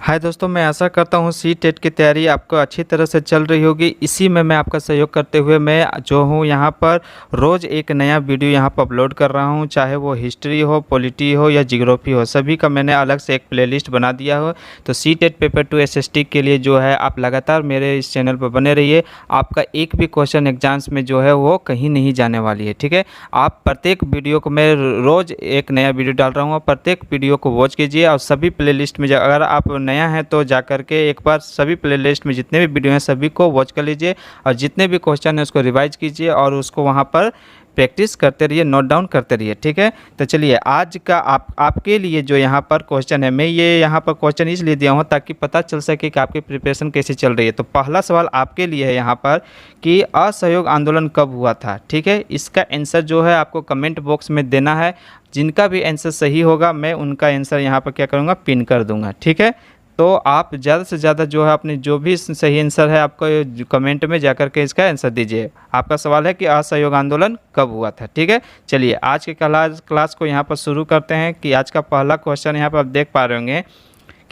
हाय दोस्तों, मैं आशा करता हूँ सी टेट की तैयारी आपको अच्छी तरह से चल रही होगी। इसी में मैं आपका सहयोग करते हुए मैं जो हूँ यहाँ पर रोज़ एक नया वीडियो यहाँ पर अपलोड कर रहा हूँ। चाहे वो हिस्ट्री हो, पॉलिटी हो या जियोग्राफी हो, सभी का मैंने अलग से एक प्लेलिस्ट बना दिया हो। तो सी टेट पेपर 2 एसएसटी के लिए जो है आप लगातार मेरे इस चैनल पर बने रहिए। आपका एक भी क्वेश्चन एग्जाम्स में जो है वो कहीं नहीं जाने वाली है, ठीक है। आप प्रत्येक वीडियो को मैं रोज़ एक नया वीडियो डाल रहा हूँ, प्रत्येक वीडियो को वॉच कीजिए और सभी प्लेलिस्ट में अगर आप नया है तो जा कर के एक बार सभी प्लेलिस्ट में जितने भी वीडियो हैं सभी को वॉच कर लीजिए और जितने भी क्वेश्चन हैं उसको रिवाइज कीजिए और उसको वहाँ पर प्रैक्टिस करते रहिए, नोट डाउन करते रहिए, ठीक है। तो चलिए आज का आपके लिए जो यहाँ पर क्वेश्चन है, मैं ये यहाँ पर क्वेश्चन इसलिए दिया हूँ ताकि पता चल सके कि आपकी प्रिपरेशन कैसे चल रही है। तो पहला सवाल आपके लिए है यहाँ पर कि असहयोग आंदोलन कब हुआ था, ठीक है। इसका आंसर जो है आपको कमेंट बॉक्स में देना है। जिनका भी आंसर सही होगा मैं उनका आंसर यहाँ पर क्या करूँगा, पिन कर दूँगा, ठीक है। तो आप ज़्यादा से ज़्यादा जो है अपने जो भी सही आंसर है आपको कमेंट में जाकर के इसका आंसर दीजिए। आपका सवाल है कि असहयोग आंदोलन कब हुआ था, ठीक है। चलिए आज के क्लास को यहाँ पर शुरू करते हैं कि आज का पहला क्वेश्चन यहाँ पर आप देख पा रहे होंगे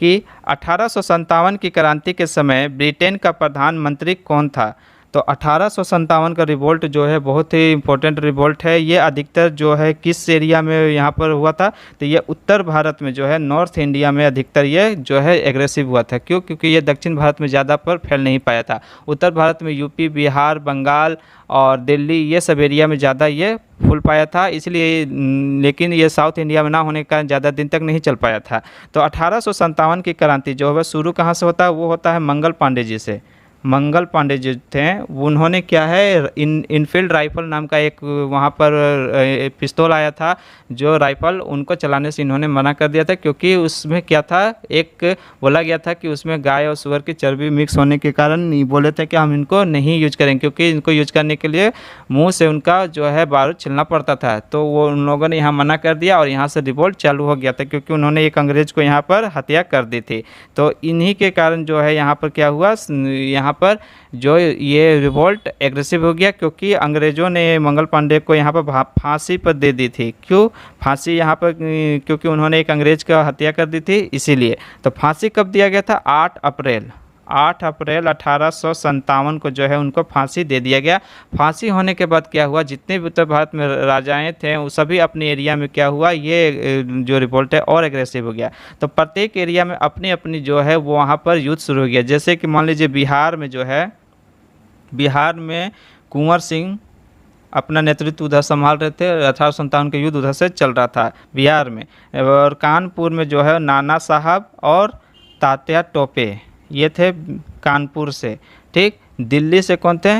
कि 1857 की क्रांति के समय ब्रिटेन का प्रधानमंत्री कौन था। तो 1857 का रिवोल्ट जो है बहुत ही इम्पोर्टेंट रिवोल्ट है। ये अधिकतर जो है किस एरिया में यहाँ पर हुआ था, तो ये उत्तर भारत में जो है नॉर्थ इंडिया में अधिकतर ये जो है एग्रेसिव हुआ था। क्यों? क्योंकि ये दक्षिण भारत में ज़्यादा पर फैल नहीं पाया था। उत्तर भारत में यूपी, बिहार, बंगाल और दिल्ली ये सब एरिया में ज़्यादा ये फूल पाया था, इसलिए लेकिन ये साउथ इंडिया में ना होने के कारण ज़्यादा दिन तक नहीं चल पाया था। तो 1857 की क्रांति जो है शुरू कहाँ से होता है, वो होता है मंगल पांडे जी से। मंगल पांडे जो थे उन्होंने क्या है इनफील्ड राइफल नाम का एक वहाँ पर पिस्तौल आया था, जो राइफल उनको चलाने से इन्होंने मना कर दिया था क्योंकि उसमें क्या था, एक बोला गया था कि उसमें गाय और सुअर की चर्बी मिक्स होने के कारण बोले थे कि हम इनको नहीं यूज करेंगे क्योंकि इनको यूज करने के लिए मुंह से उनका जो है बारूद छिलना पड़ता था। तो वो उन लोगों ने यहाँ मना कर दिया और यहाँ से रिवोल्ट चालू हो गया था क्योंकि उन्होंने एक अंग्रेज को यहाँ पर हत्या कर दी थी। तो इन्हीं के कारण जो है यहाँ पर क्या हुआ, यहाँ पर जो ये रिवोल्ट एग्रेसिव हो गया क्योंकि अंग्रेज़ों ने मंगल पांडे को यहाँ पर फांसी पर दे दी थी। क्यों फांसी यहाँ पर, क्योंकि उन्होंने एक अंग्रेज का हत्या कर दी थी इसीलिए। तो फांसी कब दिया गया था, 8 अप्रैल 1857 को जो है उनको फांसी दे दिया गया। फांसी होने के बाद क्या हुआ, जितने भी उत्तर भारत में राजाएं थे वो सभी अपने एरिया में क्या हुआ, ये जो रिवोल्ट है और एग्रेसिव हो गया। तो प्रत्येक एरिया में अपनी अपनी जो है वो वहाँ पर युद्ध शुरू हो गया। जैसे कि मान लीजिए बिहार में जो है, बिहार में कुंवर सिंह अपना नेतृत्व उधर संभाल रहे थे। 1857 का युद्ध उधर से चल रहा था बिहार में। और कानपुर में जो है नाना साहब और तात्या टोपे ये थे कानपुर से, ठीक। दिल्ली से कौन थे,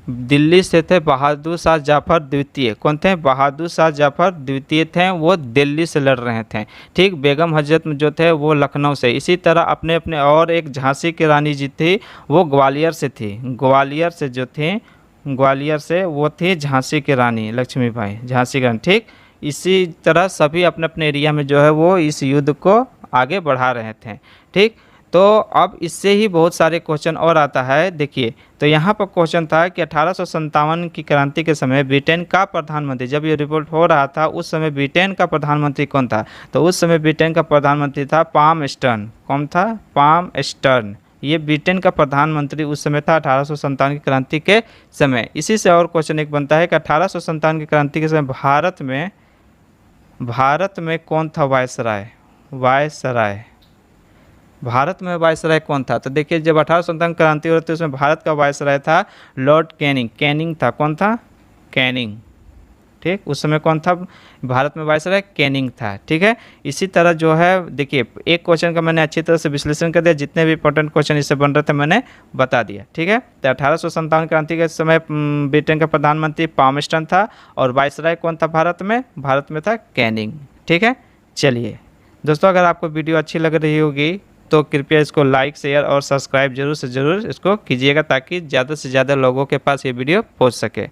दिल्ली से थे बहादुर शाह जाफर द्वितीय। कौन थे, बहादुर शाह जाफर द्वितीय थे, वो दिल्ली से लड़ रहे थे, ठीक। बेगम हजरत जो थे वो लखनऊ से। इसी तरह अपने अपने और एक झांसी की रानी जी थी, वो ग्वालियर से थी। ग्वालियर से जो थी, ग्वालियर से वो थी झांसी की रानी लक्ष्मीबाई, झांसी की रानी, ठीक। इसी तरह सभी अपने अपने एरिया में जो है वो इस युद्ध को आगे बढ़ा रहे थे, ठीक। तो अब इससे ही बहुत सारे क्वेश्चन और आता है। देखिए, तो यहाँ पर क्वेश्चन था कि 1857 की क्रांति के समय ब्रिटेन का प्रधानमंत्री, जब ये रिवोल्ट हो रहा था उस समय ब्रिटेन का प्रधानमंत्री कौन था। तो उस समय ब्रिटेन का प्रधानमंत्री था पामस्टर्न। कौन था, पामस्टर्न। ये ब्रिटेन का प्रधानमंत्री उस समय था 1857 की क्रांति के समय। इसी से और क्वेश्चन एक बनता है कि 1857 की क्रांति के समय भारत में कौन था वायसराय। वायसराय, भारत में वायसराय कौन था। तो देखिए, जब 1857 क्रांति हो रही थी उसमें भारत का वायसराय था लॉर्ड कैनिंग। कैनिंग था, कौन था, कैनिंग, ठीक। उस समय कौन था भारत में वायसराय, कैनिंग था, ठीक है। इसी तरह जो है देखिए, एक क्वेश्चन का मैंने अच्छी तरह से विश्लेषण कर दिया, जितने भी इंपॉर्टेंट क्वेश्चन इससे बन रहे थे मैंने बता दिया, ठीक है। तो 1857 क्रांति के समय ब्रिटेन का प्रधानमंत्री पामस्टर्न था और वायसराय कौन था भारत में था कैनिंग, ठीक है। चलिए दोस्तों, अगर आपको वीडियो अच्छी लग रही होगी तो कृपया इसको लाइक, शेयर और सब्सक्राइब जरूर से ज़रूर इसको कीजिएगा ताकि ज़्यादा से ज़्यादा लोगों के पास ये वीडियो पहुंच सके।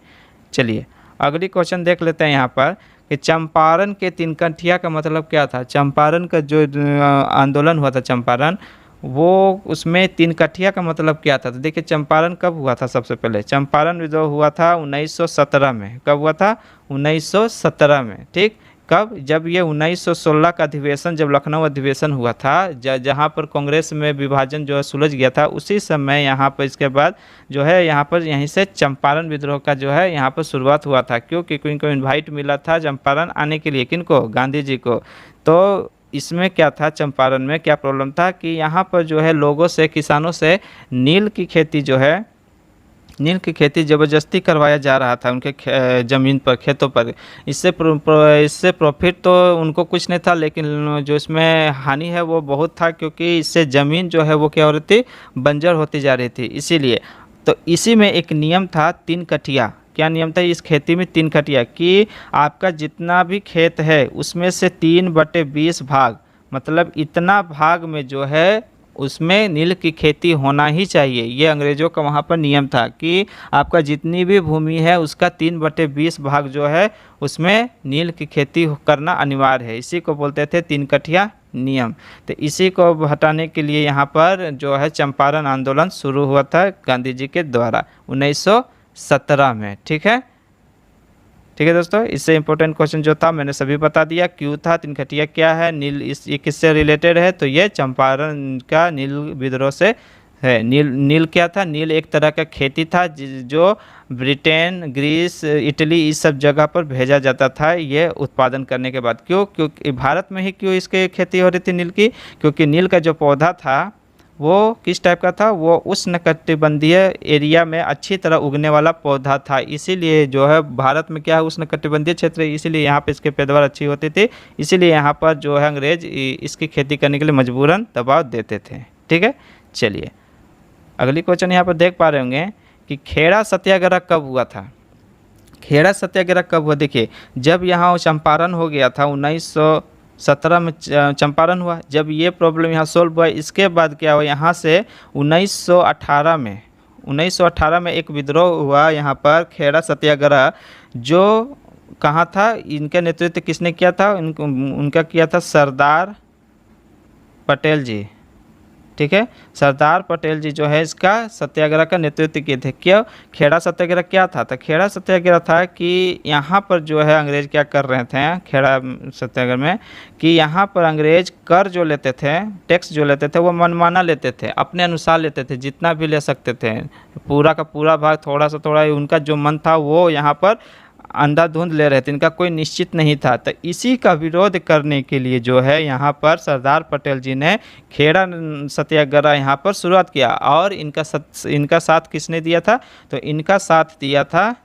चलिए अगली क्वेश्चन देख लेते हैं यहाँ पर कि चंपारण के तिनकंठिया का मतलब क्या था। चंपारण का जो आंदोलन हुआ था चंपारण, वो उसमें तिनकंठिया का मतलब क्या था। तो देखिए, चंपारण कब हुआ था, सबसे पहले चंपारण जो हुआ था 1917 में। कब हुआ था, 1917 में, ठीक। कब? जब ये 1916 का अधिवेशन, जब लखनऊ अधिवेशन हुआ था, जहाँ पर कांग्रेस में विभाजन जो है सुलझ गया था, उसी समय यहाँ पर इसके बाद जो है यहाँ पर यहीं से चंपारण विद्रोह का जो है यहाँ पर शुरुआत हुआ था। क्योंकि इनको इन्वाइट मिला था चंपारण आने के लिए, किनको? गांधी जी को। तो इसमें क्या था, चंपारण में क्या प्रॉब्लम था कि यहाँ पर जो है लोगों से, किसानों से नील की खेती जो है, नील की खेती ज़बरदस्ती करवाया जा रहा था उनके ज़मीन पर, खेतों पर। इससे प्रॉफिट तो उनको कुछ नहीं था, लेकिन जो इसमें हानि है वो बहुत था, क्योंकि इससे ज़मीन जो है वो क्या हो रही थी, बंजर होती जा रही थी। इसीलिए तो इसी में एक नियम था 3 कठिया। क्या नियम था इस खेती में? 3 कठिया, कि आपका जितना भी खेत है उसमें से 3/20 भाग, मतलब इतना भाग में जो है उसमें नील की खेती होना ही चाहिए। ये अंग्रेज़ों का वहाँ पर नियम था कि आपका जितनी भी भूमि है उसका 3/20 भाग जो है उसमें नील की खेती करना अनिवार्य है। इसी को बोलते थे 3 कठिया नियम। तो इसी को हटाने के लिए यहाँ पर जो है चंपारण आंदोलन शुरू हुआ था गांधी जी के द्वारा 1917 में। ठीक है, ठीक है दोस्तों, इससे इंपॉर्टेंट क्वेश्चन जो था मैंने सभी बता दिया। क्यों था, 3 कठिया क्या है, नील ये किससे रिलेटेड है? तो ये चंपारण का नील विद्रोह से है। नील क्या था? नील एक तरह का खेती था जो ब्रिटेन, ग्रीस, इटली इस सब जगह पर भेजा जाता था ये उत्पादन करने के बाद। क्यों? क्योंकि भारत में ही क्यों इसकी खेती हो रही थी नील की? क्योंकि नील का जो पौधा था वो किस टाइप का था? वो उष्णकटिबंधीय एरिया में अच्छी तरह उगने वाला पौधा था। इसीलिए जो है भारत में क्या है, उष्णकटिबंधीय क्षेत्र है, इसीलिए यहाँ पे इसकी पैदावार अच्छी होती थी। इसीलिए यहाँ पर जो है अंग्रेज इसकी खेती करने के लिए मजबूरन दबाव देते थे। ठीक है, चलिए अगली क्वेश्चन यहाँ पर देख पा रहे होंगे कि खेड़ा सत्याग्रह कब हुआ था? खेड़ा सत्याग्रह कब हुआ? देखिए, जब यहाँ चंपारण हो गया था 1917 में चंपारण हुआ, जब ये प्रॉब्लम यहाँ सोल्व हुआ, इसके बाद क्या हुआ, यहाँ से 1918 में एक विद्रोह हुआ यहाँ पर, खेड़ा सत्याग्रह, जो कहाँ था, इनका नेतृत्व किसने किया था? उनका किया था सरदार पटेल जी। ठीक है, सरदार पटेल जी जो है इसका सत्याग्रह का नेतृत्व किए थे। क्यों? खेड़ा सत्याग्रह क्या था? तो खेड़ा सत्याग्रह था कि यहाँ पर जो है अंग्रेज क्या कर रहे थे खेड़ा सत्याग्रह में, कि यहाँ पर अंग्रेज कर जो लेते थे, टैक्स जो लेते थे, वो मनमाना लेते थे, अपने अनुसार लेते थे, जितना भी ले सकते थे, पूरा का पूरा भाग, थोड़ा सा थोड़ा, उनका जो मन था वो यहाँ पर अंधाधुंध ले रहे थे, इनका कोई निश्चित नहीं था। तो इसी का विरोध करने के लिए जो है यहाँ पर सरदार पटेल जी ने खेड़ा सत्याग्रह यहाँ पर शुरुआत किया। और इनका साथ किसने दिया था? तो इनका साथ दिया था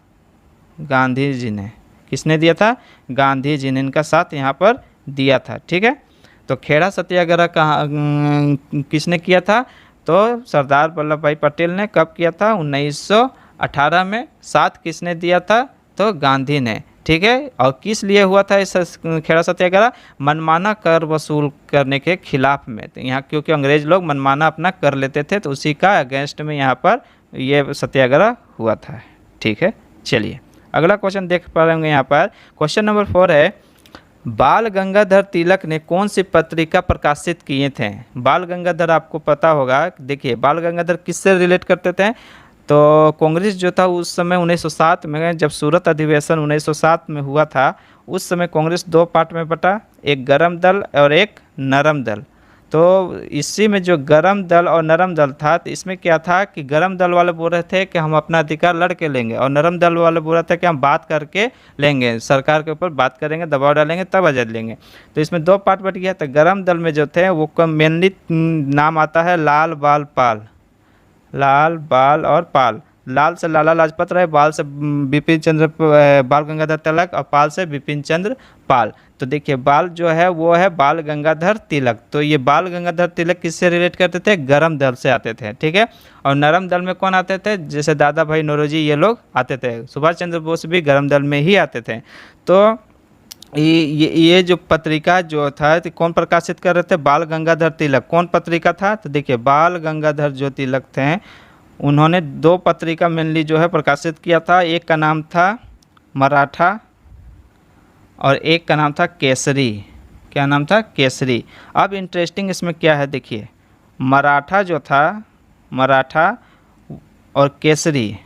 गांधी जी ने। किसने दिया था? गांधी जी ने इनका साथ यहाँ पर दिया था। ठीक है, तो खेड़ा सत्याग्रह कहाँ किसने किया था? तो सरदार वल्लभ भाई पटेल ने। कब किया था? 1918 में। साथ किसने दिया था? तो गांधी ने। ठीक है, और किस लिए हुआ था इस खेड़ा सत्याग्रह? मनमाना कर वसूल करने के खिलाफ में। तो यहाँ क्योंकि अंग्रेज लोग मनमाना अपना कर लेते थे, तो उसी का अगेंस्ट में यहाँ पर ये सत्याग्रह हुआ था। ठीक है, चलिए अगला क्वेश्चन देख पा रहे होंगे यहाँ पर। क्वेश्चन नंबर 4 है, बाल गंगाधर तिलक ने कौन सी पत्रिका प्रकाशित किए थे? बाल गंगाधर आपको पता होगा। देखिए, बाल गंगाधर किससे रिलेट करते थे? तो कांग्रेस जो था उस समय 1907 में, जब सूरत अधिवेशन 1907 में हुआ था, उस समय कांग्रेस 2 पार्ट में बटा, एक गरम दल और एक नरम दल। तो इसी में जो गरम दल और नरम दल था, तो इसमें क्या था कि गरम दल वाले बोल रहे थे कि हम अपना अधिकार लड़ के लेंगे, और नरम दल वाले बोल रहे थे कि हम बात करके लेंगे, सरकार के ऊपर बात करेंगे, दबाव डालेंगे, तब आज़ाद लेंगे। तो इसमें 2 पार्ट बट गया। तो गरम दल में जो थे वो मेनली नाम आता है लाल, बाल, पाल। लाल, बाल और पाल। लाल से लाला लाजपत राय, बाल से बाल गंगाधर तिलक, और पाल से बिपिन चंद्र पाल। तो देखिए, बाल जो है वो है बाल गंगाधर तिलक। तो ये बाल गंगाधर तिलक किससे रिलेट करते थे? गरम दल से आते थे। ठीक है, और नरम दल में कौन आते थे? जैसे दादा भाई नौरोजी, ये लोग आते थे। सुभाष चंद्र बोस भी गरम दल में ही आते थे। तो ये जो पत्रिका जो था, तो कौन प्रकाशित कर रहे थे? बाल गंगाधर तिलक। कौन पत्रिका था? तो देखिए, बाल गंगाधर जो तिलक थे, उन्होंने 2 पत्रिका मेनली जो है प्रकाशित किया था। एक का नाम था मराठा और एक का नाम था केसरी। क्या नाम था? केसरी। अब इंटरेस्टिंग इसमें क्या है, देखिए, मराठा जो था, मराठा और केसरी,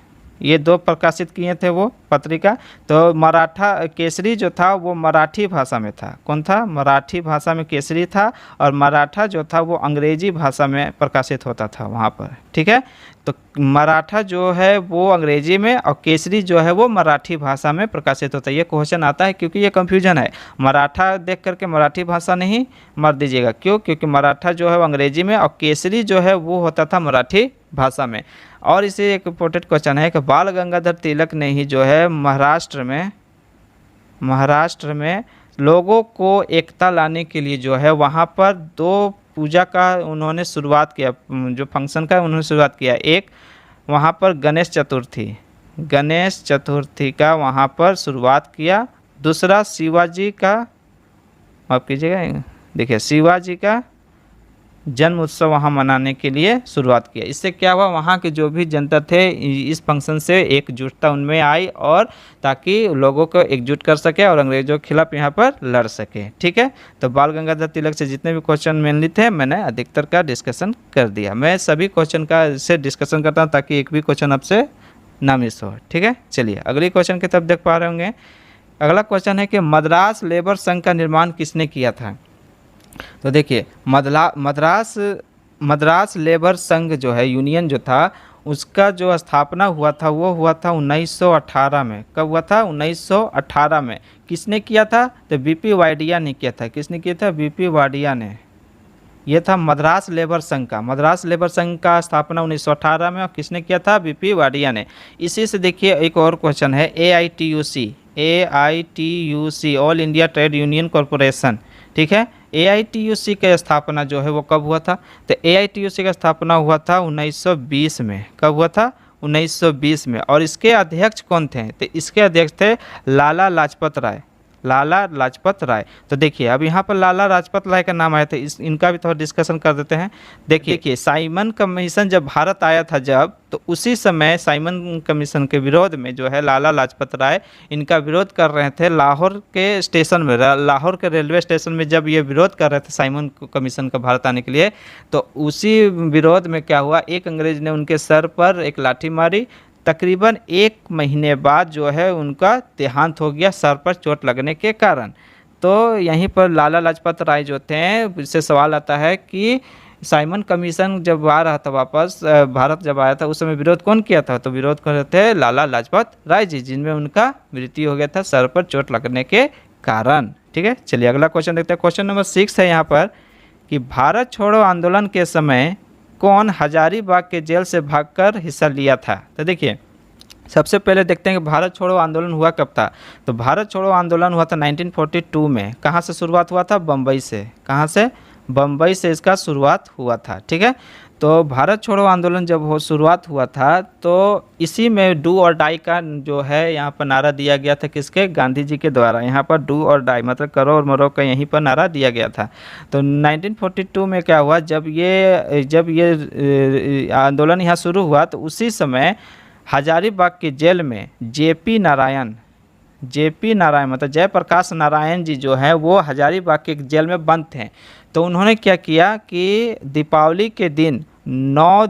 ये 2 प्रकाशित किए थे वो पत्रिका। तो मराठा केसरी जो था वो मराठी भाषा में था। कौन था? मराठी भाषा में केसरी था, और मराठा जो था वो अंग्रेजी भाषा में प्रकाशित होता था वहाँ पर। ठीक है, तो मराठा जो है वो अंग्रेजी में और केसरी जो है वो मराठी भाषा में प्रकाशित होता है। ये क्वेश्चन आता है क्योंकि ये कंफ्यूजन है। मराठा देख करके मराठी भाषा नहीं मत दीजिएगा। क्यों? क्योंकि मराठा जो है वो अंग्रेजी में और केसरी जो है वो होता था मराठी भाषा में। और इसे एक इम्पोर्टेंट क्वेश्चन है कि बाल गंगाधर तिलक ने ही जो है महाराष्ट्र में लोगों को एकता लाने के लिए जो है वहाँ पर 2 पूजा का उन्होंने शुरुआत किया, जो फंक्शन का उन्होंने शुरुआत किया। एक वहाँ पर गणेश चतुर्थी का वहाँ पर शुरुआत किया। दूसरा शिवाजी का, माफ कीजिएगा, देखिए शिवाजी का जन्म उत्सव वहाँ मनाने के लिए शुरुआत किया। इससे क्या हुआ, वहाँ के जो भी जनता थे इस फंक्शन से एकजुटता उनमें आई, और ताकि लोगों को एकजुट कर सके और अंग्रेजों के खिलाफ यहाँ पर लड़ सके। ठीक है, तो बाल गंगाधर तिलक से जितने भी क्वेश्चन मेनली थे मैंने अधिकतर का डिस्कशन कर दिया। मैं सभी क्वेश्चन का से डिस्कशन करता हूँ ताकि एक भी क्वेश्चन आपसे ना मिस हो। ठीक है, चलिए अगली क्वेश्चन की तरफ देख पा रहे होंगे। अगला क्वेश्चन है कि मद्रास लेबर संघ का निर्माण किसने किया था? तो देखिए मद्रास लेबर संघ जो है, यूनियन जो था, उसका जो स्थापना हुआ था वो हुआ था 1918 में। कब हुआ था? 1918 में। किसने किया था? तो बीपी वाडिया ने किया था। किसने किया था? बीपी वाडिया ने। ये था मद्रास लेबर संघ का। मद्रास लेबर संघ का स्थापना 1918 में, और किसने किया था? बीपी वाडिया ने। इसी से देखिए एक और क्वेश्चन है, AITUC all India trade union corporation. ठीक है, AITUC की स्थापना जो है वो कब हुआ था? तो AITUC का स्थापना हुआ था 1920 में। कब हुआ था? 1920 में। और इसके अध्यक्ष कौन थे? तो इसके अध्यक्ष थे लाला लाजपत राय। तो देखिए अब यहाँ पर लाला लाजपत राय का नाम आया था, इनका भी थोड़ा डिस्कशन कर देते हैं। देखिए साइमन कमीशन जब भारत आया था तो उसी समय साइमन कमीशन के विरोध में जो है लाला लाजपत राय इनका विरोध कर रहे थे लाहौर के स्टेशन में, लाहौर के रेलवे स्टेशन में जब ये विरोध कर रहे थे साइमन कमीशन का भारत आने के लिए। तो उसी विरोध में क्या हुआ, एक अंग्रेज ने उनके सर पर एक लाठी मारी। तकरीबन 1 महीने बाद जो है उनका देहांत हो गया सर पर चोट लगने के कारण। तो यहीं पर लाला लाजपत राय जो थे, इससे सवाल आता है कि साइमन कमीशन जब आ रहा था वापस भारत जब आया था उस समय विरोध कौन किया था? तो विरोध कर रहे थे लाला लाजपत राय जी, जिनमें उनका मृत्यु हो गया था सर पर चोट लगने के कारण। ठीक है, चलिए अगला क्वेश्चन देखते हैं। क्वेश्चन नंबर 6 है यहाँ पर कि भारत छोड़ो आंदोलन के समय कौन हजारीबाग के जेल से भागकर हिस्सा लिया था? तो देखिए सबसे पहले देखते हैं कि भारत छोड़ो आंदोलन हुआ कब था। तो भारत छोड़ो आंदोलन हुआ था 1942 में। कहाँ से शुरुआत हुआ था? बम्बई से। कहाँ से? बम्बई से इसका शुरुआत हुआ था। ठीक है, तो भारत छोड़ो आंदोलन जब शुरुआत हुआ था तो इसी में डू और डाई का जो है यहाँ पर नारा दिया गया था। किसके? गांधी जी के द्वारा। यहाँ पर डू और डाई मतलब करो और मरो का यहीं पर नारा दिया गया था। तो 1942 में क्या हुआ, जब ये आंदोलन यहाँ शुरू हुआ तो उसी समय हजारीबाग की जेल में जेपी नारायण मतलब जयप्रकाश नारायण जी जो है वो हजारीबाग के जेल में बंद थे। तो उन्होंने क्या किया कि दीपावली के दिन 9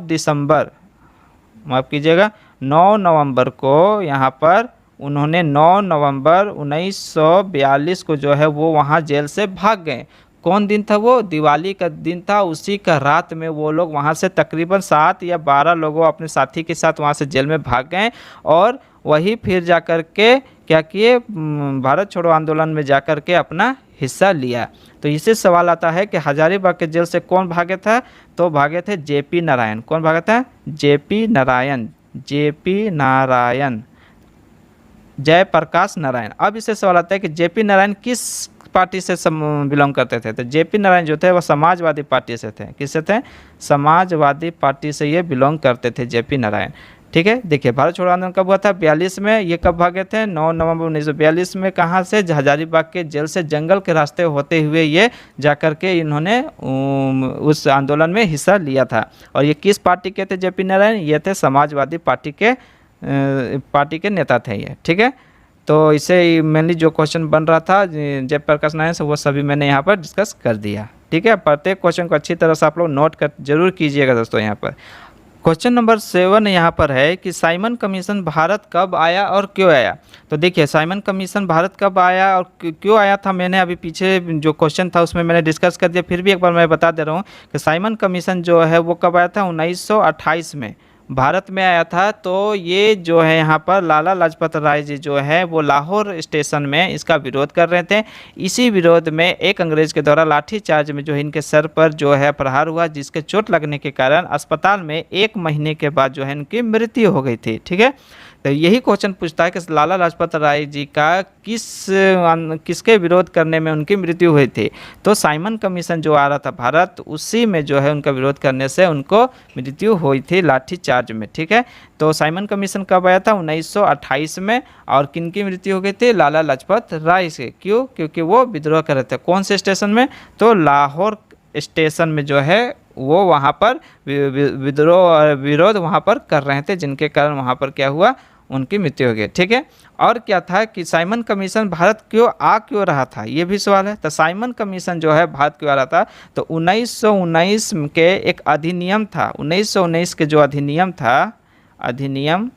नवंबर को यहाँ पर उन्होंने 9 नवंबर 1942 को जो है वो वहाँ जेल से भाग गए। कौन दिन था वो? दिवाली का दिन था। उसी का रात में वो लोग वहाँ से तकरीबन 7 या 12 लोगों अपने साथी के साथ वहाँ से जेल में भाग गए, और वही फिर जाकर के क्या किए, भारत छोड़ो आंदोलन में जाकर के अपना हिस्सा लिया। तो इससे सवाल आता है कि हजारीबाग के जेल से कौन भागे था? तो भागे थे जेपी नारायण। कौन भागा था? जेपी नारायण, जयप्रकाश नारायण। अब इससे सवाल आता है कि जेपी नारायण किस पार्टी से बिलोंग करते थे? तो जेपी नारायण जो थे वो समाजवादी पार्टी से थे। किससे थे? समाजवादी पार्टी से ये बिलोंग करते थे जेपी नारायण। ठीक है, देखिए भारत छोड़ो आंदोलन कब हुआ था? 42 में। ये कब भागे थे? 9 नवंबर 1942 में। कहाँ से? हजारीबाग के जेल से जंगल के रास्ते होते हुए ये जाकर के इन्होंने उस आंदोलन में हिस्सा लिया था। और ये किस पार्टी के थे जेपी नारायण? ये थे समाजवादी पार्टी के नेता थे ये। ठीक है, तो इसे मेनली जो क्वेश्चन बन रहा था जयप्रकाश नारायण से वो सभी मैंने यहाँ पर डिस्कस कर दिया। ठीक है, प्रत्येक क्वेश्चन को अच्छी तरह से आप लोग नोट कर जरूर कीजिएगा दोस्तों। यहाँ पर क्वेश्चन नंबर 7 यहाँ पर है कि साइमन कमीशन भारत कब आया और क्यों आया। तो देखिए साइमन कमीशन भारत कब आया और क्यों आया था, मैंने अभी पीछे जो क्वेश्चन था उसमें मैंने डिस्कस कर दिया, फिर भी एक बार मैं बता दे रहा हूँ कि साइमन कमीशन जो है वो कब आया था, 1928 में भारत में आया था। तो ये जो है यहाँ पर लाला लाजपत राय जी जो है वो लाहौर स्टेशन में इसका विरोध कर रहे थे। इसी विरोध में एक अंग्रेज के द्वारा लाठीचार्ज में जो इनके सर पर जो है प्रहार हुआ, जिसके चोट लगने के कारण अस्पताल में 1 महीने के बाद जो है इनकी मृत्यु हो गई थी। ठीक है, तो यही क्वेश्चन पूछता है कि लाला लाजपत राय जी का किसके विरोध करने में उनकी मृत्यु हुई थी। तो साइमन कमीशन जो आ रहा था भारत, उसी में जो है उनका विरोध करने से उनको मृत्यु हुई थी लाठीचार्ज में। ठीक है, तो साइमन कमीशन कब आया था, 1928 में। और किन की मृत्यु हो गई थी, लाला लाजपत राय से। क्यों, क्योंकि वो विद्रोह कर रहे थे। कौन से स्टेशन में, तो लाहौर स्टेशन में जो है वो वहाँ पर विरोध वहाँ पर कर रहे थे, जिनके कारण वहाँ पर क्या हुआ, उनकी मृत्यु हो गई। ठीक है, और क्या था कि साइमन कमीशन भारत क्यों रहा था, ये भी सवाल है। तो साइमन कमीशन जो है भारत क्यों आ रहा था, तो 1919 के एक अधिनियम था, 1919 के जो अधिनियम था, अधिनियम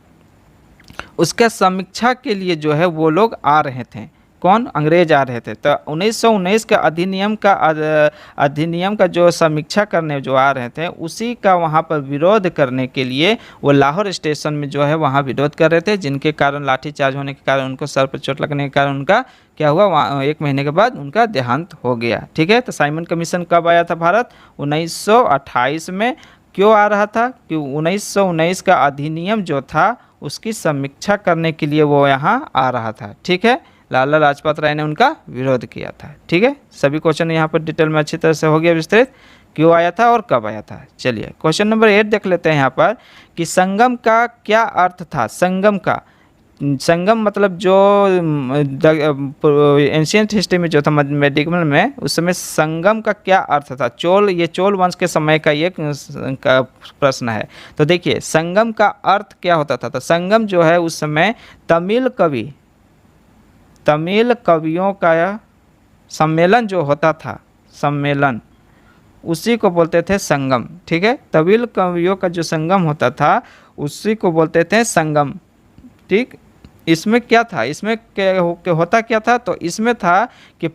उसका समीक्षा के लिए जो है वो लोग आ रहे थे। कौन, अंग्रेज आ रहे थे। तो 1919 के अधिनियम का जो समीक्षा करने जो आ रहे थे, उसी का वहाँ पर विरोध करने के लिए वो लाहौर स्टेशन में जो है वहाँ विरोध कर रहे थे, जिनके कारण लाठीचार्ज होने के कारण उनको सर पर चोट लगने के कारण उनका क्या हुआ, वहाँ 1 महीने के बाद उनका देहांत हो गया। ठीक है, तो साइमन कमीशन कब आया था भारत, 1928 में। क्यों आ रहा था, कि 1919 का अधिनियम जो था उसकी समीक्षा करने के लिए वो यहाँ आ रहा था। ठीक है, लाला लाजपत राय ने उनका विरोध किया था। ठीक है, सभी क्वेश्चन यहाँ पर डिटेल में अच्छी तरह से हो गया विस्तृत, क्यों आया था और कब आया था। चलिए क्वेश्चन नंबर 8 देख लेते हैं यहाँ पर कि संगम का क्या अर्थ था। संगम का, संगम मतलब जो एंशियंट हिस्ट्री में जो था मेडिकल में, उस समय संगम का क्या अर्थ था। ये चोल वंश के समय का ये प्रश्न है। तो देखिए संगम का अर्थ क्या होता था। तो संगम जो है उस समय तमिल कवियों का सम्मेलन जो होता था, सम्मेलन, उसी को बोलते थे संगम। ठीक है, तमिल कवियों का जो संगम होता था उसी को बोलते थे संगम। ठीक, इसमें क्या था, इसमें होता क्या था, तो इसमें था कि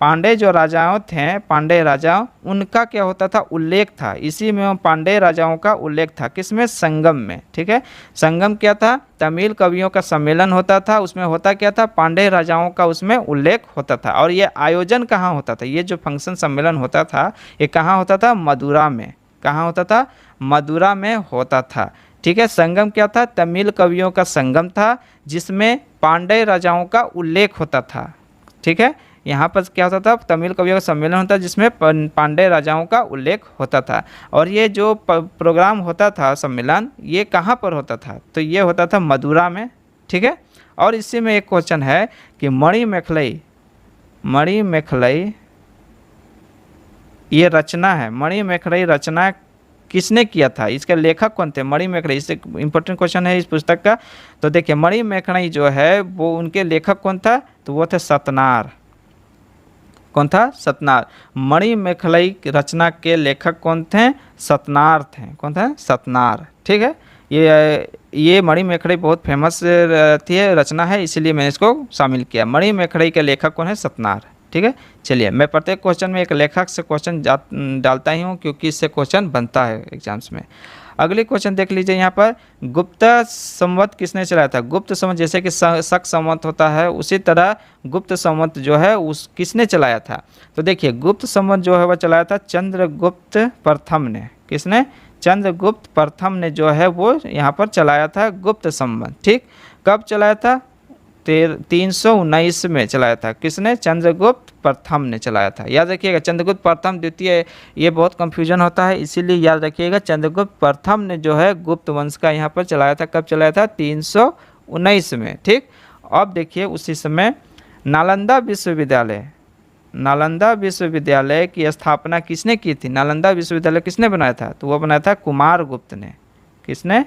पांडे जो राजाओं थे, पांडे राजाओं, उनका क्या होता था, उल्लेख था। इसी में पांडे राजाओं का उल्लेख था, किसमें, संगम में। ठीक है, संगम क्या था, तमिल कवियों का सम्मेलन होता था, उसमें होता क्या था, पांडे राजाओं का उसमें उल्लेख होता था। और ये आयोजन कहाँ होता था, ये जो फंक्शन सम्मेलन होता था ये कहाँ होता था, मदुरा में। कहाँ होता था, मदुरा में होता था। ठीक है, संगम क्या था, तमिल कवियों का संगम था, जिसमें पांडे राजाओं का उल्लेख होता था। ठीक है, यहाँ पर क्या होता था, तमिल कवियों का सम्मेलन होता था जिसमें पांडे राजाओं का उल्लेख होता था। और ये जो प्रोग्राम होता था, सम्मेलन, ये कहाँ पर होता था, तो ये होता था मदुरा में। ठीक है, और इसी में एक क्वेश्चन है कि मणिमेखलाई ये रचना है, मणिमेखलाई रचना किसने किया था, इसके लेखक कौन थे, मणिमेखलाई। इससे इंपॉर्टेंट क्वेश्चन है इस पुस्तक का। तो देखिए मणिमेखलाई जो है वो उनके लेखक कौन था, तो वो थे सतनार। कौन था, सतनार। मणिमेखलाई रचना के लेखक कौन थे, सतनार थे। कौन थे, सतनार। ठीक है, ये मणिमेखलाई बहुत फेमस रचना है, इसीलिए मैंने इसको शामिल किया। मणिमेखलाई के लेखक कौन है, सतनार। ठीक है, चलिए मैं प्रत्येक क्वेश्चन में एक लेखक से क्वेश्चन डालता ही हूँ, क्योंकि इससे क्वेश्चन बनता है एग्जाम्स में। अगले क्वेश्चन देख लीजिए यहाँ पर, गुप्त संवत किसने चलाया था। गुप्त संवत जैसे कि शक संवत होता है, उसी तरह गुप्त संवत जो है उस किसने चलाया था। तो देखिए गुप्त संवत जो है वह चलाया था चंद्रगुप्त प्रथम ने। किसने, चंद्रगुप्त प्रथम ने जो है वो यहाँ पर चलाया था गुप्त संवत। ठीक, कब चलाया था, 319 में चलाया था। किसने, चंद्रगुप्त प्रथम ने चलाया था। याद रखिएगा, चंद्रगुप्त प्रथम द्वितीय, ये बहुत कंफ्यूजन होता है, इसीलिए याद रखिएगा चंद्रगुप्त प्रथम ने जो है गुप्त वंश का यहाँ पर चलाया था। कब चलाया था, 319 में। ठीक, अब देखिए उसी समय नालंदा विश्वविद्यालय की स्थापना किसने की थी। नालंदा विश्वविद्यालय किसने बनाया था, तो वो बनाया था कुमारगुप्त ने। किसने,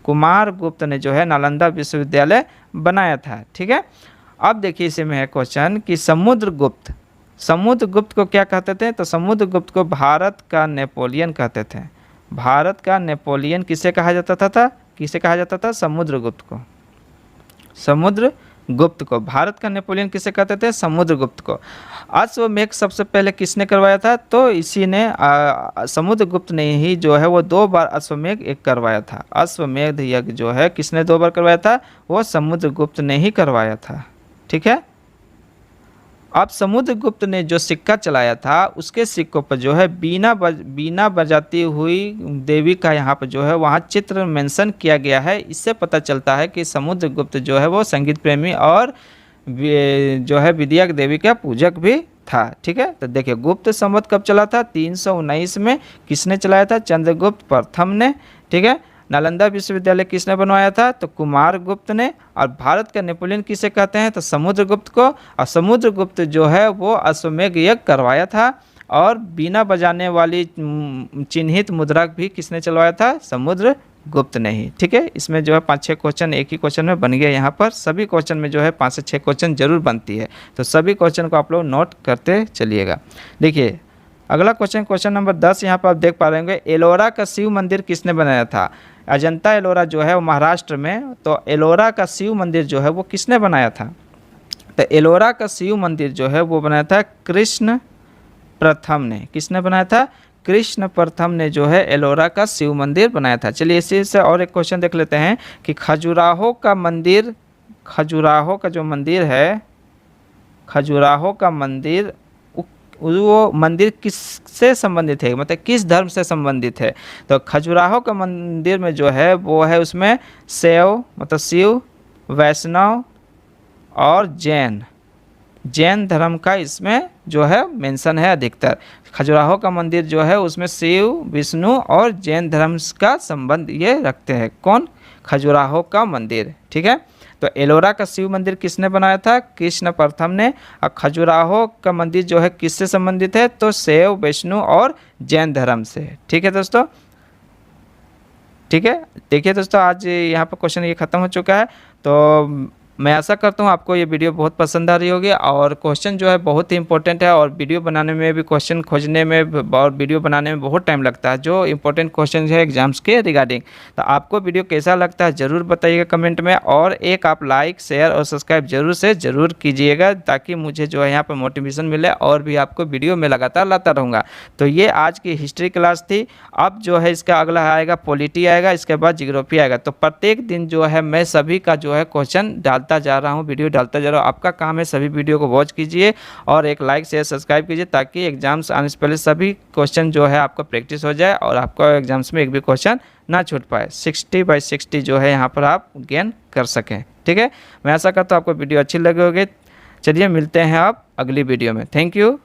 कुमारगुप्त ने जो है नालंदा विश्वविद्यालय बनाया था। ठीक है, अब देखिए इसी में है क्वेश्चन कि समुद्रगुप्त को क्या कहते थे, तो समुद्रगुप्त को भारत का नेपोलियन कहते थे। भारत का नेपोलियन किसे कहा जाता था? किसे कहा जाता था? समुद्रगुप्त को। समुद्रगुप्त को भारत का नेपोलियन किसे कहते थे? समुद्रगुप्त को। अश्वमेध सबसे पहले किसने करवाया था? तो इसी ने समुद्रगुप्त ने ही जो है वो 2 बार अश्वमेध एक करवाया था। अश्वमेध यज्ञ जो है किसने 2 बार करवाया था? वो समुद्रगुप्त ने ही करवाया था। ठीक है। अब समुद्रगुप्त ने जो सिक्का चलाया था उसके सिक्कों पर जो है बीना बजाती हुई देवी का यहाँ पर जो है वहाँ चित्र मेंशन किया गया है। इससे पता चलता है कि समुद्रगुप्त जो है वो संगीत प्रेमी और जो है विद्या देवी का पूजक भी था। ठीक है। तो देखिए गुप्त संवत कब चला था? 319 में। किसने चलाया था? चंद्रगुप्त प्रथम ने। ठीक है। नालंदा विश्वविद्यालय किसने बनवाया था? तो कुमारगुप्त ने। और भारत का नेपोलियन किसे कहते हैं? तो समुद्रगुप्त को। और समुद्रगुप्त जो है वो अश्वमेध यज्ञ करवाया था। और बीना बजाने वाली चिन्हित मुद्रा भी किसने चलवाया था? समुद्रगुप्त ने ही। ठीक है। इसमें जो है 5-6 क्वेश्चन एक ही क्वेश्चन में बन गया। यहाँ पर सभी क्वेश्चन में जो है 5 से 6 क्वेश्चन जरूर बनती है, तो सभी क्वेश्चन को आप लोग नोट करते चलिएगा। देखिए अगला क्वेश्चन नंबर 10 यहाँ पर आप देख पा रहे होंगे। एलोरा का शिव मंदिर किसने बनाया था? अजंता एलोरा जो है वो महाराष्ट्र में, तो एलोरा का शिव मंदिर जो है वो किसने बनाया था? तो एलोरा का शिव मंदिर जो है वो बनाया था कृष्ण प्रथम ने। किसने बनाया था? कृष्ण प्रथम ने जो है एलोरा का शिव मंदिर बनाया था। चलिए इसी से और एक क्वेश्चन देख लेते हैं कि खजुराहो का मंदिर, खजुराहो का जो मंदिर है, खजुराहो का मंदिर, वो मंदिर किससे संबंधित है? मतलब किस धर्म से संबंधित है? तो खजुराहो का मंदिर में जो है वो है उसमें शैव मतलब शिव, वैष्णव और जैन धर्म का इसमें जो है मेंशन है अधिकतर। खजुराहो का मंदिर जो है उसमें शिव, विष्णु और जैन धर्म का संबंध ये रखते हैं। कौन? खजुराहो का मंदिर। ठीक है। तो एलोरा का शिव मंदिर किसने बनाया था? कृष्ण प्रथम ने। और खजुराहो का मंदिर जो है किससे संबंधित है? तो शैव, वैष्णु और जैन धर्म से। ठीक है दोस्तों। ठीक है। देखिए दोस्तों आज यहाँ पर क्वेश्चन ये खत्म हो चुका है। तो मैं आशा करता हूँ आपको ये वीडियो बहुत पसंद आ रही होगी। और क्वेश्चन जो है बहुत ही इंपॉर्टेंट है, और वीडियो बनाने में भी, क्वेश्चन खोजने में और वीडियो बनाने में बहुत टाइम लगता है जो इंपॉर्टेंट क्वेश्चन है एग्जाम्स के रिगार्डिंग। तो आपको वीडियो कैसा लगता है ज़रूर बताइएगा कमेंट में, और एक आप लाइक, शेयर और सब्सक्राइब ज़रूर कीजिएगा, ताकि मुझे जो है यहाँ पर मोटिवेशन मिले और भी आपको वीडियो में लगातार लाता रहूँगा। तो ये आज की हिस्ट्री क्लास थी। अब जो है इसका अगला आएगा पॉलिटी आएगा, इसके बाद जियोग्राफी आएगा। तो प्रत्येक दिन जो है मैं सभी का जो है क्वेश्चन डालता जा रहा हूं, वीडियो डालता जा रहा हूं। आपका काम है सभी वीडियो को वॉच कीजिए और एक लाइक, शेयर, सब्सक्राइब कीजिए, ताकि एग्जाम्स आने से पहले सभी क्वेश्चन जो है आपका प्रैक्टिस हो जाए और आपका एग्जाम्स में एक भी क्वेश्चन ना छूट पाए। 60/60 जो है यहाँ पर आप गेन कर सकें। ठीक है। मैं आशा करता हूँ आपको वीडियो अच्छी लगी होगी। चलिए मिलते हैं आप अगली वीडियो में। Thank you.